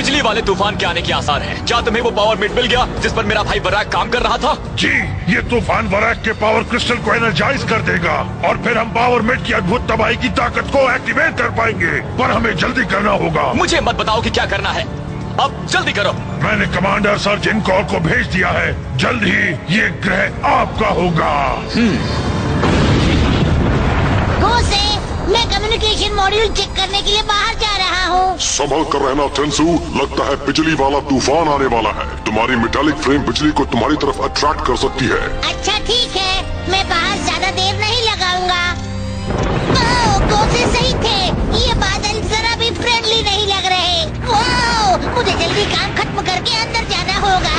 बिजली वाले तूफान के आने के आसार हैं। क्या तुम्हें वो पावर मिड मिल गया जिस पर मेरा भाई वराक काम कर रहा था? जी, ये तूफान वराक के पावर क्रिस्टल को एनर्जाइज कर देगा और फिर हम पावर मिड की अद्भुत तबाही की ताकत को एक्टिवेट कर पाएंगे। पर हमें जल्दी करना होगा। मुझे मत बताओ कि क्या करना है, अब जल्दी करो। मैंने कमांडर सर जिनकॉर को भेज दिया है। जल्द ही ये ग्रह आपका होगा। मैं कम्युनिकेशन मॉड्यूल चेक करने के लिए बाहर जा रहा हूँ। संभल कर रहना टेंसू, लगता है बिजली वाला तूफान आने वाला है। तुम्हारी मेटालिक फ्रेम बिजली को तुम्हारी तरफ अट्रैक्ट कर सकती है। अच्छा ठीक है, मैं बाहर ज्यादा देर नहीं लगाऊंगा। गोसे सही थे, ये बादल जरा भी फ्रेंडली नहीं लग रहे। मुझे जल्दी काम खत्म करके अंदर जाना होगा।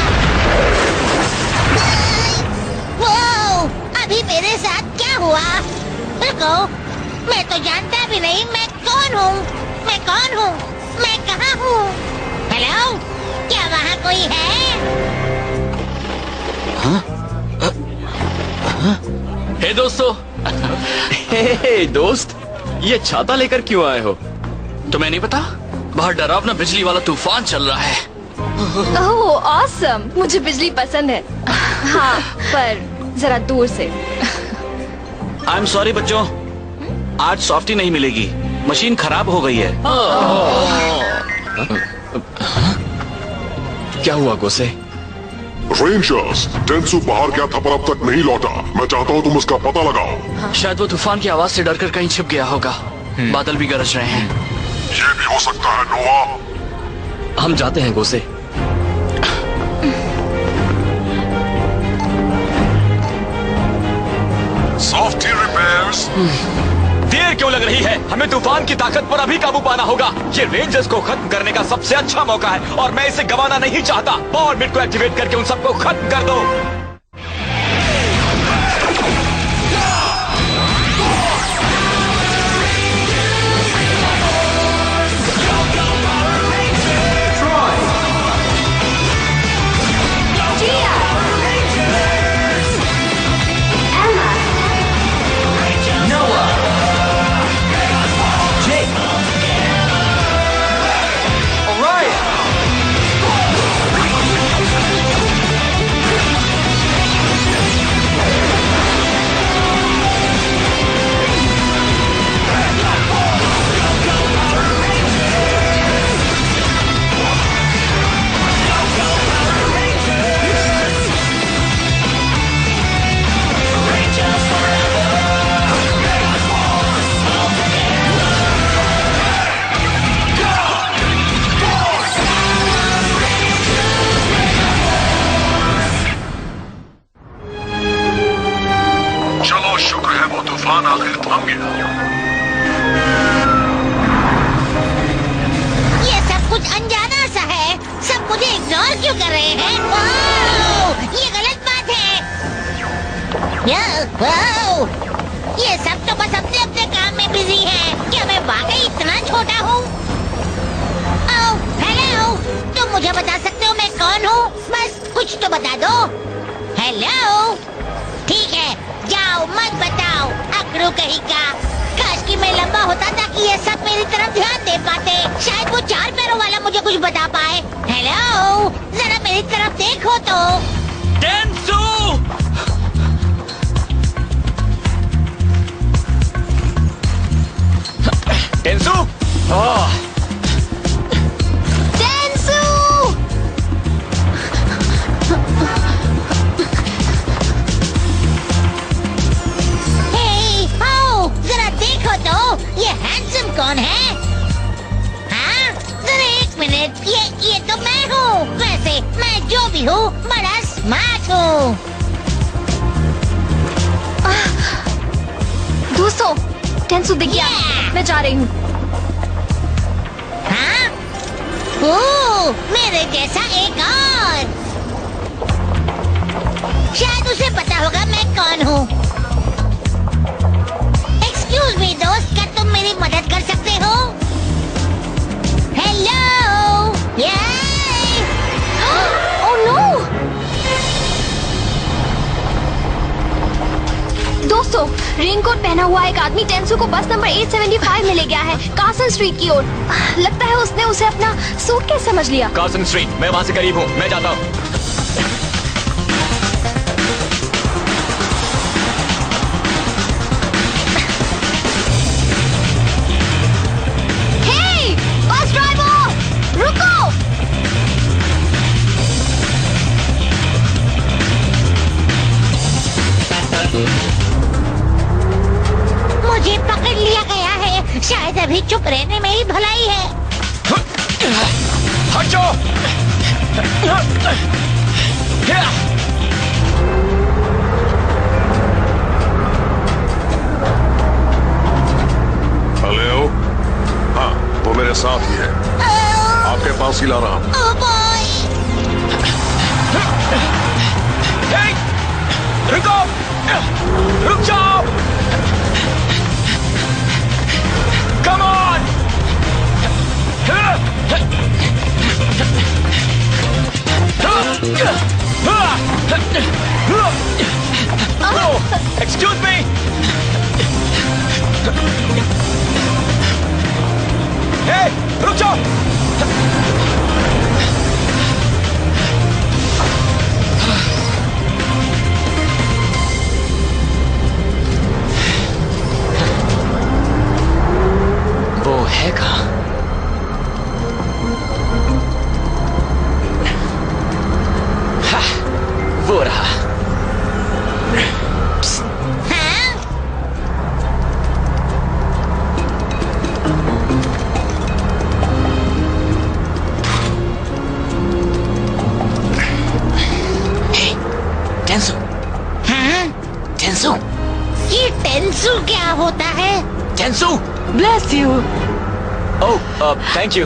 अभी मेरे साथ क्या हुआ? रुको, मैं तो जानता भी नहीं मैं कौन हूँ। मैं कौन हूँ? मैं कहाँ हूँ? हेलो, क्या वहाँ कोई है? हे दोस्तों। हे दोस्त, ये छाता लेकर क्यों आए हो? तुम्हें नहीं पता बाहर डरावना बिजली वाला तूफान चल रहा है। ओह ऑसम, मुझे बिजली पसंद है। हाँ, पर जरा दूर से। आई एम सॉरी बच्चों, आज सॉफ्टी नहीं मिलेगी, मशीन खराब हो गई है। क्या हुआ गोसे? रेंजर्स, टेंसू बाहर गया था पर अब तक नहीं लौटा। मैं चाहता हूँ तुम उसका पता लगाओ। शायद वो तूफान की आवाज से डरकर कहीं छिप गया होगा। बादल भी गरज रहे हैं। ये भी हो सकता है नोवा। हम जाते हैं गोसे। Softy repairs. देर क्यों लग रही है? हमें तूफान की ताकत पर अभी काबू पाना होगा। ये रेंजर्स को खत्म करने का सबसे अच्छा मौका है और मैं इसे गंवाना नहीं चाहता। पावर मिड को एक्टिवेट करके उन सबको खत्म कर दो। तूफान आखिर थम गया। ये सब कुछ अनजाना सा है। सब मुझे इग्नोर क्यों कर रहे हैं? ये गलत बात है। ये सब तो बस अपने अपने काम में बिजी हैं। क्या मैं वाकई इतना छोटा हूँ? हेलो, तुम मुझे बता सकते हो मैं कौन हूँ? बस कुछ तो बता दो। हेलो, ठीक है, जाओ मत बताओ, अकड़ू कहीं का। काश कि मैं लंबा होता ताकि ये सब मेरी तरफ ध्यान दे पाते। शायद वो 4 पैरों वाला मुझे कुछ बता पाए। हेलो, जरा मेरी तरफ देखो तो। टेंसू! टेंसू! ये हैंडसम कौन है? हाँ, जरा एक मिनट, ये तो मैं हूँ। वैसे मैं जो भी हूँ बड़ा स्मार्ट हूँ। दोस्तों, टेंसू दिख गया। मैं जा रही हूँ। हाँ? मेरे जैसा एक और। शायद उसे पता होगा मैं कौन हूँ। एक्सक्यूज मी दोस्त, क्या तुम मेरी मदद कर सकते हो? Hello, oh no! दोस्तों, रेनकोट पहना हुआ एक आदमी टेंसू को बस नंबर 875 में ले गया है, कार्सन स्ट्रीट की ओर। लगता है उसने उसे अपना सूटकेस समझ लिया। कार्सन स्ट्रीट, मैं वहाँ से करीब हूँ, मैं जाता हूँ। हे, बस ड्राइवर, रुको! मुझे पकड़ लिया गया है। शायद अभी चुप रहने में ही भलाई है। हट जाओ! हेलो, हाँ वो मेरे साथ ही है, आपके पास ही ला रहा हूँ। Oh boy! हे! रुको! रुक जाओ! Come on! Oh, excuse me! Hey, रुक जाओ! वो है कहाँ? हाँ, वो रहा। हाँ? टेंसू, हाँ? टेंसू, ये टेंसू क्या होता है? टेंसू! Bless you. Oh, thank you.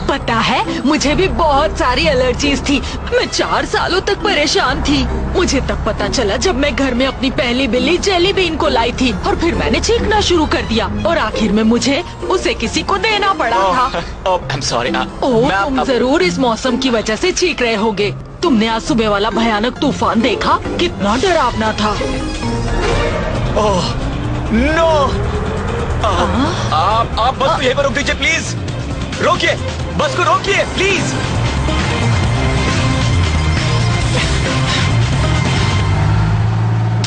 पता है मुझे भी बहुत सारी एलर्जीज थी। मैं 4 सालों तक परेशान थी। मुझे तब पता चला जब मैं घर में अपनी पहली बिल्ली जेली बीन को लाई थी और फिर मैंने चीखना शुरू कर दिया और आखिर में मुझे उसे किसी को देना पड़ा था। I'm sorry. ओह, तुम जरूर इस मौसम की वजह से चीख रहे होगे। तुमने आज सुबह वाला भयानक तूफान देखा? कितना डरावना था। ओह, नो! आप बस को यहीं पर रोक दीजिए प्लीज। रोकिए, बस को रोकिए प्लीज।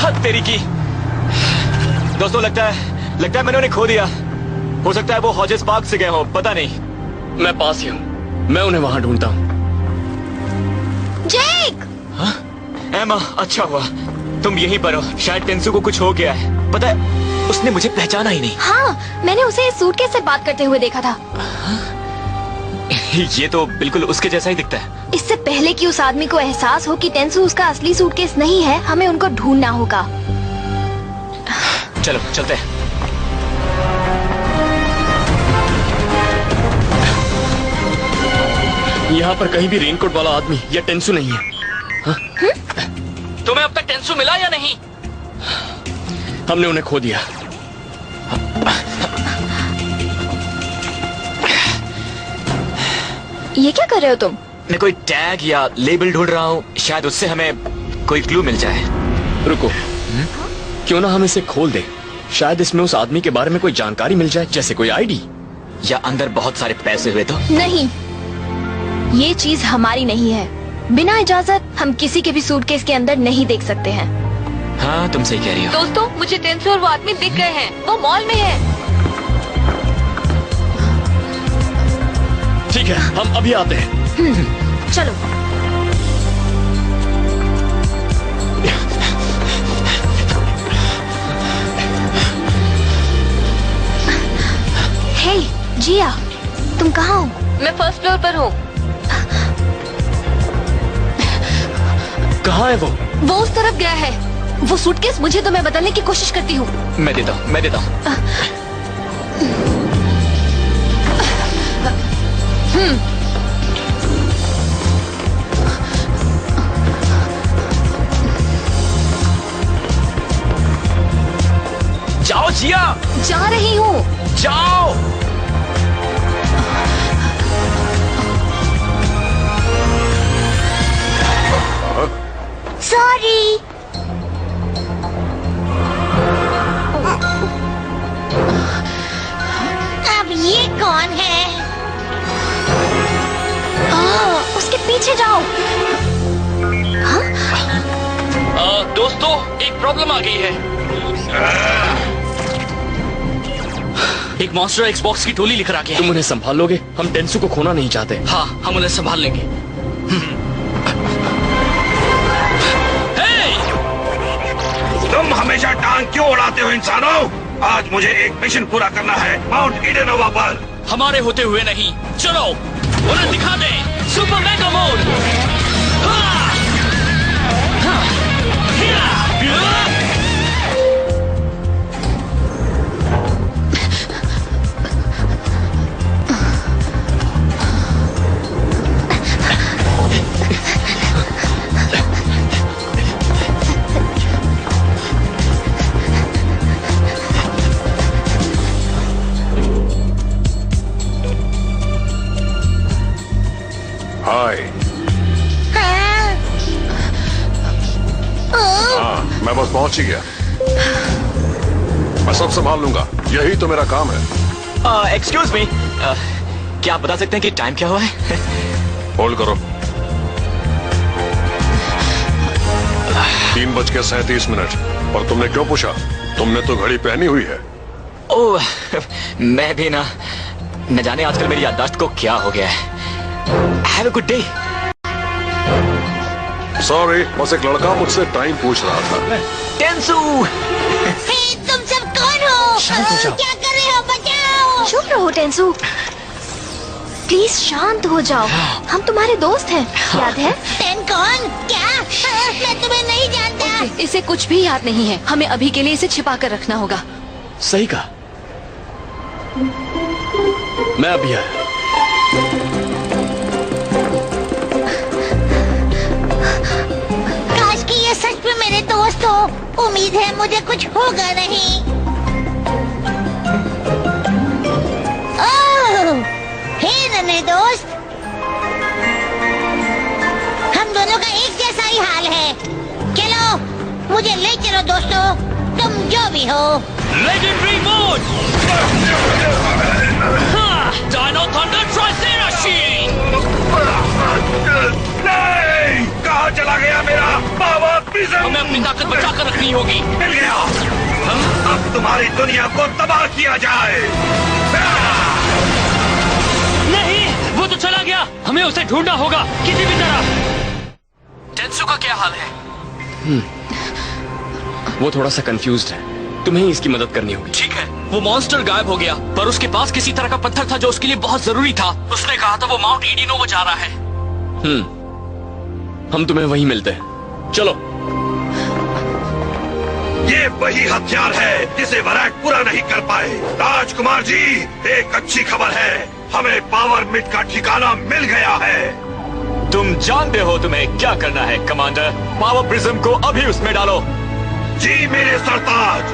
हद तेरी की। दोस्तों, लगता है मैंने उन्हें खो दिया। हो सकता है वो हॉजेस पार्क से गए हो, पता नहीं। मैं पास ही हूँ, मैं उन्हें वहाँ ढूंढता हूँ। जेक! हाँ? एमा, अच्छा हुआ तुम यहीं पर हो। शायद टेंसू को कुछ हो गया है। पता है, उसने मुझे पहचाना ही नहीं। हाँ, मैंने उसे इस सूटकेस से बात करते हुए देखा था। ये तो बिल्कुल उसके जैसा ही दिखता है। इससे पहले कि उस आदमी को एहसास हो कि टेंसू उसका असली सूटकेस नहीं है, हमें उनको ढूंढना होगा। चलो चलते हैं। यहाँ पर कहीं भी रेनकोट वाला आदमी या टेंसू नहीं है। हाँ? तुम्हें अब तक टेंसू मिला या नहीं? हमने उन्हें खो दिया। ये क्या कर रहे हो तुम? मैं कोई टैग या लेबल ढूंढ रहा हूँ, शायद उससे हमें कोई क्लू मिल जाए। रुको, क्यों ना हम इसे खोल दे? शायद इसमें उस आदमी के बारे में कोई जानकारी मिल जाए, जैसे कोई आईडी या अंदर बहुत सारे पैसे हुए तो। नहीं, ये चीज हमारी नहीं है। बिना इजाजत हम किसी के भी सूटकेस के अंदर नहीं देख सकते हैं। हाँ, तुम सही कह रही हो। दोस्तों, मुझे टेंसू और वो आदमी दिख गए हैं। वो मॉल में है। ठीक है, हम अभी आते हैं। चलो। हे, जिया, तुम कहाँ हो? मैं फर्स्ट फ्लोर पर हूँ। कहाँ है वो? वो उस तरफ गया है। वो सूटकेस मुझे तो मैं बदलने की कोशिश करती हूँ। मैं देता हूँ। जाओ जिया, जा रही हूँ। जाओ। सॉरी। जाओ। दोस्तों, एक प्रॉब्लम आ गई है। एक मॉन्स्टर एक्सबॉक्स की टोली लेकर आ गया। तुम उन्हें संभाल लोगे? हम टेंसू को खोना नहीं चाहते। हाँ, हम उन्हें संभाल लेंगे। तुम हमेशा टांग क्यों उड़ाते हो इंसानों? आज मुझे एक मिशन पूरा करना है माउंट ईडेनोवा पर। हमारे होते हुए नहीं। चलो उन्हें दिखा दे सुपर मेगा मोड। हाय। हाँ, मैं बस पहुंच ही गया। मैं सब संभाल लूंगा, यही तो मेरा काम है। एक्सक्यूज मी, क्या आप बता सकते हैं कि टाइम क्या हुआ है? होल्ड करो। 3:37। पर तुमने क्यों पूछा? तुमने तो घड़ी पहनी हुई है। ओह, मैं भी ना, न जाने आजकल मेरी याददाश्त को क्या हो गया है। Have a good day. Sorry, बस एक लड़का मुझसे टाइम पूछ रहा था। टेंसू! हे, तुम सब कौन हो? शांत हो जाओ। क्या कर रहे हो? बचाओ! चुप रहो टेंसू, प्लीज शांत हो जाओ। हम तुम्हारे दोस्त हैं, याद है? टेन कौन? क्या? मैं तुम्हें नहीं जानता। इसे कुछ भी याद नहीं है। हमें अभी के लिए इसे छिपा कर रखना होगा। सही कहा। मैं अभी आया। काश कि ये सच में मेरे दोस्त हो। उम्मीद है मुझे कुछ होगा नहीं। ओह, हे नन्हे दोस्त, हम दोनों का एक जैसा ही हाल है। चलो मुझे ले चलो दोस्तों, तुम जो भी हो। Legendary mode. Dino thunder tricera shield. नहीं, कहाँ चला गया मेरा पावर प्रिज्म? हमें अपनी ताकत बचा कर रखनी होगी। मिल गया। अब तुम्हारी दुनिया को तबाह किया जाए। नहीं, वो तो चला गया। हमें उसे ढूंढना होगा किसी भी तरह। टेंसू का क्या हाल है? वो थोड़ा सा कंफ्यूज्ड है। तुम्हें इसकी मदद करनी होगी। ठीक है। वो मॉन्स्टर गायब हो गया, पर उसके पास किसी तरह का पत्थर था जो उसके लिए बहुत जरूरी था। उसने कहा था वो माउंट ईडेनोवा जा रहा है। हम तुम्हें वहीं मिलते हैं। चलो। ये वही हथियार है जिसे वरैक पूरा नहीं कर पाए। राजकुमार जी, एक अच्छी खबर है, हमें पावर मिड का ठिकाना मिल गया है। तुम जानते हो तुम्हें क्या करना है कमांडर। पावर प्रिज्म को अभी उसमें डालो। जी मेरे सरताज।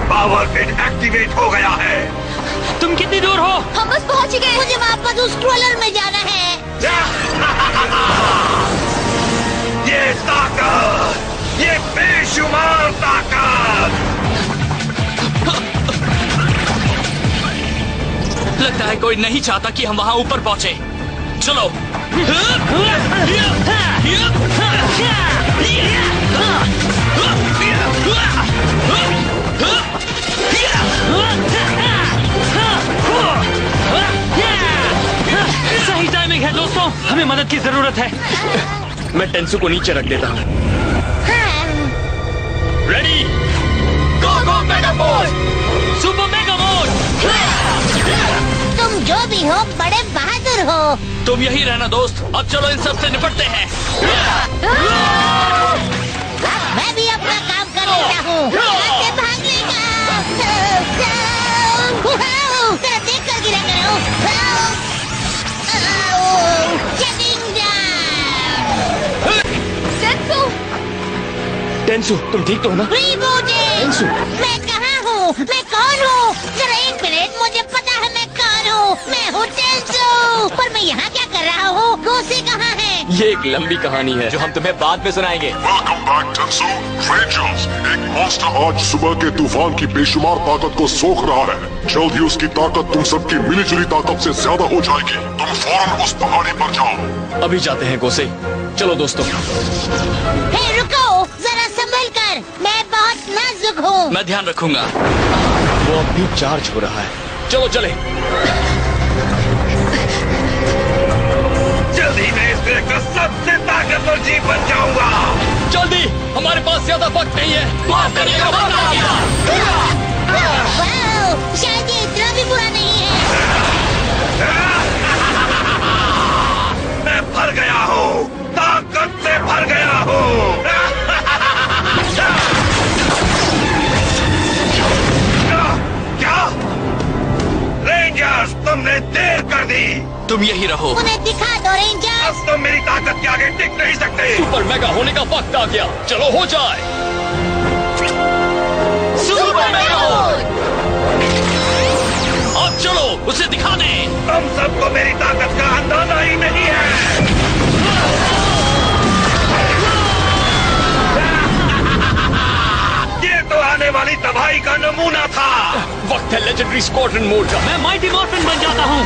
पावर मिड एक्टिवेट हो गया है। तुम कितनी दूर हो? हम बस पहुंच ही गए। मुझे वापस उस ट्रोलर में जाना है। ये ताकत, ये बेशुमार ताकत। लगता है कोई नहीं चाहता कि हम वहाँ ऊपर पहुँचे। चलो। सही टाइमिंग है दोस्तों, हमें मदद की जरूरत है। मैं टेंसू को नीचे रख देता हूँ। Ready, go go mega mode, super mega mode. तुम जो भी हो बड़े बहादुर हो। तुम यही रहना दोस्त। अब चलो इन सब से निपटते हैं। मैं भी अपना काम कर लेता हूँ। आगे भाग लेगा। जरा देख कर गिरा करो। Shutting down। टेंसू, तुम ठीक तो हो ना? रीबूटिंग। टेंसू। मैं कहाँ हूँ? मैं कौन हूँ? जरा एक मिनट, मुझे पता है मैं कौन हूँ। मैं हूँ टेंसू। पर मैं यहाँ क्या कर रहा हूँ? गोसी कहाँ है? ये एक लंबी कहानी है जो हम तुम्हें बाद में सुनाएंगे। Welcome back Tensou. रेंजर्स, एक मॉन्स्टर आज सुबह के तूफान की बेशुमार ताकत को सोख रहा है। जल्द ही उसकी ताकत तुम सबकी मिलीजुली ताकत से ज्यादा हो जाएगी। तुम फौरन उस पहाड़ी पर जाओ। अभी जाते हैं गोसे। चलो दोस्तों। हे रुको, जरा संभल कर, मैं बहुत नाजुक हूँ। मैं ध्यान रखूंगा। वो अब भी चार्ज हो रहा है। चलो चले। जल्दी मैं इस ग्रह का सबसे ताकतवर जीव बन जाऊंगा। जल्दी, हमारे पास ज्यादा वक्त नहीं है। माफ करिएगा, वक्त आ गया। वाह, शायद ये इतना भी बुरा नहीं है। मैं भर गया हूँ, ताकत से भर गया हूँ। क्या? रेंजर्स, तुमने देर कर दी। तुम यही रहो। उन्हें दिखा दो रेंजर्स। अब तुम मेरी ताकत के आगे टिक नहीं सकते। सुपर मेगा होने का वक्त आ गया। चलो हो जाए। Super mega mode. अब चलो उसे दिखा दे। तुम सबको मेरी ताकत का अंदाजा ही नहीं है। ये तो आने वाली तबाही का नमूना था। वक्त है लेजेंडरी स्क्वाड्रन मोड का। मैं माइटी मॉर्फिन बन जाता हूँ।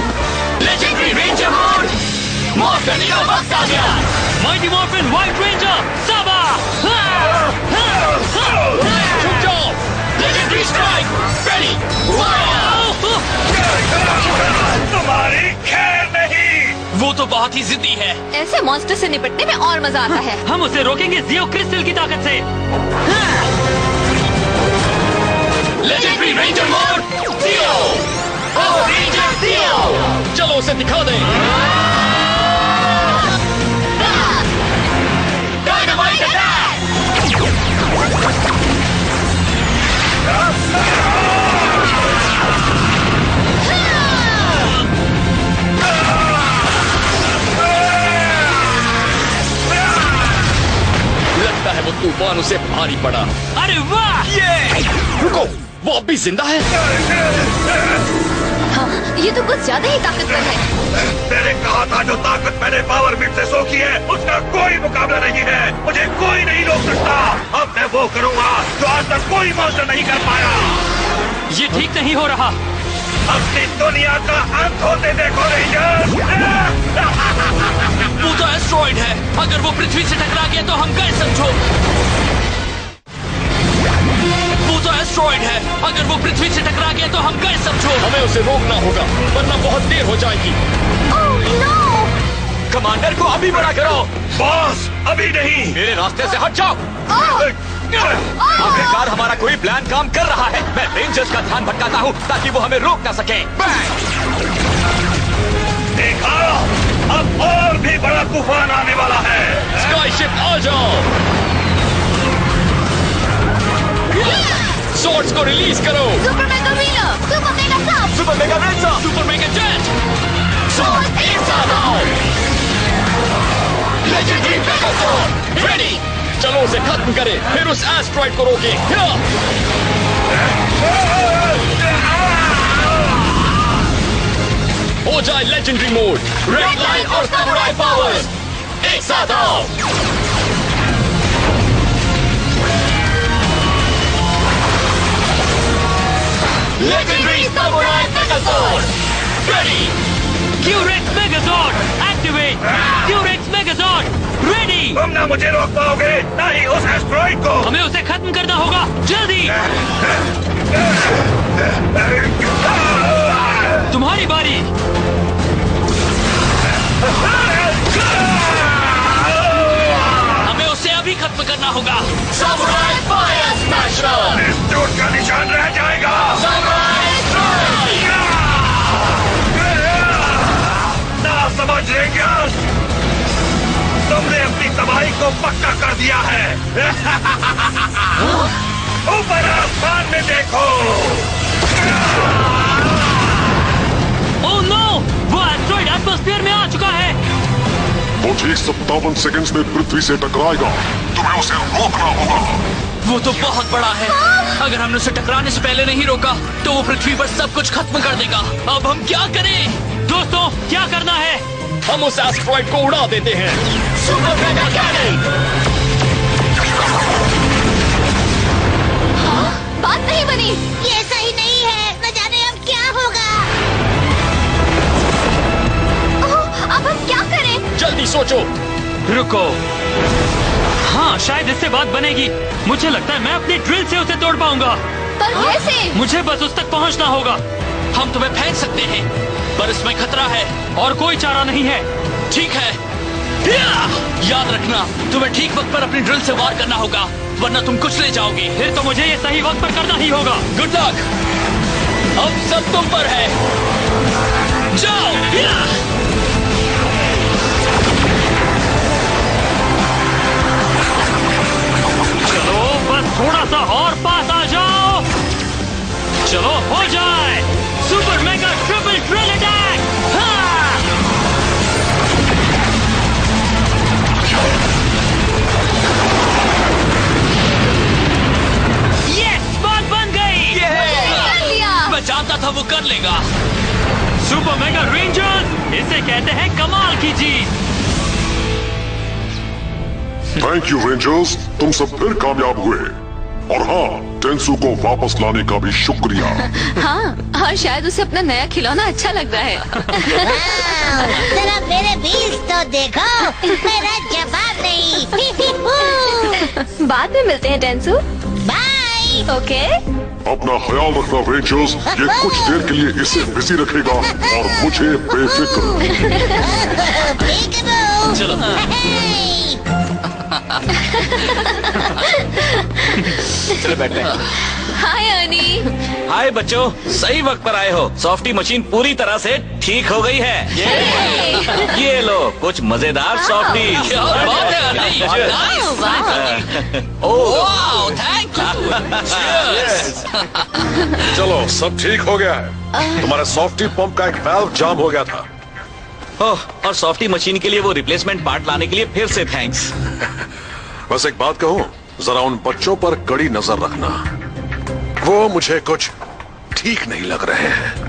Legendary ranger mode. मॉर्फ करने का वक्त आ गया। माइटी मॉर्फिन व्हाइट रेंजर साबा। छुप जाओ। Legendary strike ready. तुम्हारी खैर नहीं। वो तो बहुत ही जिद्दी है। ऐसे मॉन्स्टर से निपटने में और मजा आता है। हम उसे रोकेंगे जियो क्रिस्टल की ताकत से। लेजेंडरी रेंजर मोड जियो। पावर रेंजर जियो। चलो उसे दिखा दें। Dynamite attack. लगता है वो तूफान उसे भारी पड़ा। अरे वाह! ये रुको, वो अब भी जिंदा है। हाँ, ये तो कुछ ज्यादा ही ताकतवर है। मैंने कहा था जो ताकत मैंने पावर मिट से सोखी है उसका कोई मुकाबला नहीं है। मुझे कोई नहीं रोक सकता। अब मैं वो करूँगा जो आज तक कोई मॉन्स्टर नहीं कर पाया। ये ठीक नहीं हो रहा। अपनी दुनिया का अंत होते देखो रेंजर्स। वो तो एस्ट्रॉइड है। अगर वो पृथ्वी से टकरा गया तो हम गए समझो। वो तो एस्ट्रॉइड है। अगर वो पृथ्वी से टकरा गया तो हम गए समझो। हमें उसे रोकना होगा वरना बहुत देर हो जाएगी। Oh no! कमांडर को अभी बड़ा करो। बॉस, अभी नहीं। मेरे रास्ते से हट जाओ। आखिरकार हमारा कोई प्लान काम कर रहा है। मैं रेंजर्स का ध्यान भटकाता हूँ ताकि वो हमें रोक ना सके। देखा, अब और भी बड़ा तूफान आने वाला है। स्काई शिप आ जाओ। स्वॉर्ड्स को रिलीज करो। Super mega wheeler, super mega sub, super mega ranger, super mega jet. Sword एक साथ आओ। Legendary megazord ready. चलो उसे खत्म करें, फिर उस एस्ट्रॉइड को रोकें। हो जाए लेजेंडरी मोड। रेड लाइन और समुराई पावर्स एक साथ आओ। Legendary samurai megazord ready. Q Rex megazord activate. Q Rex megazord ready. तुम ना मुझे रोक पाओगे ना ही उस एस्ट्रॉइड को। हमें उसे खत्म करना होगा जल्दी। तुम्हारी बारी। हमें उसे अभी खत्म करना होगा। Samurai fire smasher. इस चोट का निशान रह जाएगा। Samurai strike. ना समझ रेंजर्स, तुमने अपनी तबाही को पक्का कर दिया है। ऊपर आसमान में देखो। Oh no! वो एस्ट्रॉइड एटमॉस्फेयर में आ चुका है। वो ठीक 57 सेकंड्स में पृथ्वी से टकराएगा। तुम्हें उसे रोकना होगा। वो तो बहुत बड़ा है। अगर हमने उसे टकराने से पहले नहीं रोका तो वो पृथ्वी पर सब कुछ खत्म कर देगा। अब हम क्या करें? दोस्तों, क्या करना है? हम उस एस्ट्रॉइड को उड़ा देते हैं। Super mega cannon. बात नहीं बनी। ये सही नहीं है, न जाने अब क्या होगा। अब हम क्या करें? जल्दी सोचो। रुको। हाँ, शायद इससे बात बनेगी। मुझे लगता है मैं अपनी ड्रिल से उसे तोड़ पाऊंगा। पर कैसे? मुझे बस उस तक पहुंचना होगा। हम तुम्हें फेंक सकते हैं, पर इसमें खतरा है और कोई चारा नहीं है। ठीक है, याद रखना, तुम्हें ठीक वक्त पर अपनी ड्रिल से वार करना होगा, वरना तुम कुचले जाओगे। फिर तो मुझे ये सही वक्त पर करना ही होगा। Good luck. अब सब तुम पर है। जाओ। चलो, बस थोड़ा सा और पास आ जाओ। चलो, हो जाए। Super mega triple drill attack. Yes, बात बन गई। कर लिया। मैं जानता था वो कर लेगा। सुपर मेगा रेंजर्स, इसे कहते हैं कमाल की जीत। थैंक यू रेंजर्स, तुम सब फिर कामयाब हुए। और हाँ, टेंसू को वापस लाने का भी शुक्रिया। हाँ, और शायद उसे अपना नया खिलौना अच्छा लग रहा है। जरा मेरे बीज तो देखो, मेरा जवाब नहीं। बाद में मिलते हैं टेंसू। बाय। ओके। अपना ख्याल रखना रेंजर्स, ये कुछ देर के लिए इसे बिजी रखेगा और मुझे बेफिक्र। चलो। चलो बैठते हैं। हाय अर्नी। हाय बच्चों, सही वक्त पर आए हो। सॉफ्टी मशीन पूरी तरह से ठीक हो गई है। ये लो कुछ मजेदार सॉफ्टी। क्या बात है अर्नी। ओह, थैंक यू। चलो, सब ठीक हो गया है। तुम्हारे सॉफ्टी पंप का एक वाल्व जाम हो गया था। ओह, और सॉफ्टी मशीन के लिए वो रिप्लेसमेंट पार्ट लाने के लिए फिर से थैंक्स। बस एक बात कहूं, जरा उन बच्चों पर कड़ी नजर रखना। वो मुझे कुछ ठीक नहीं लग रहे हैं।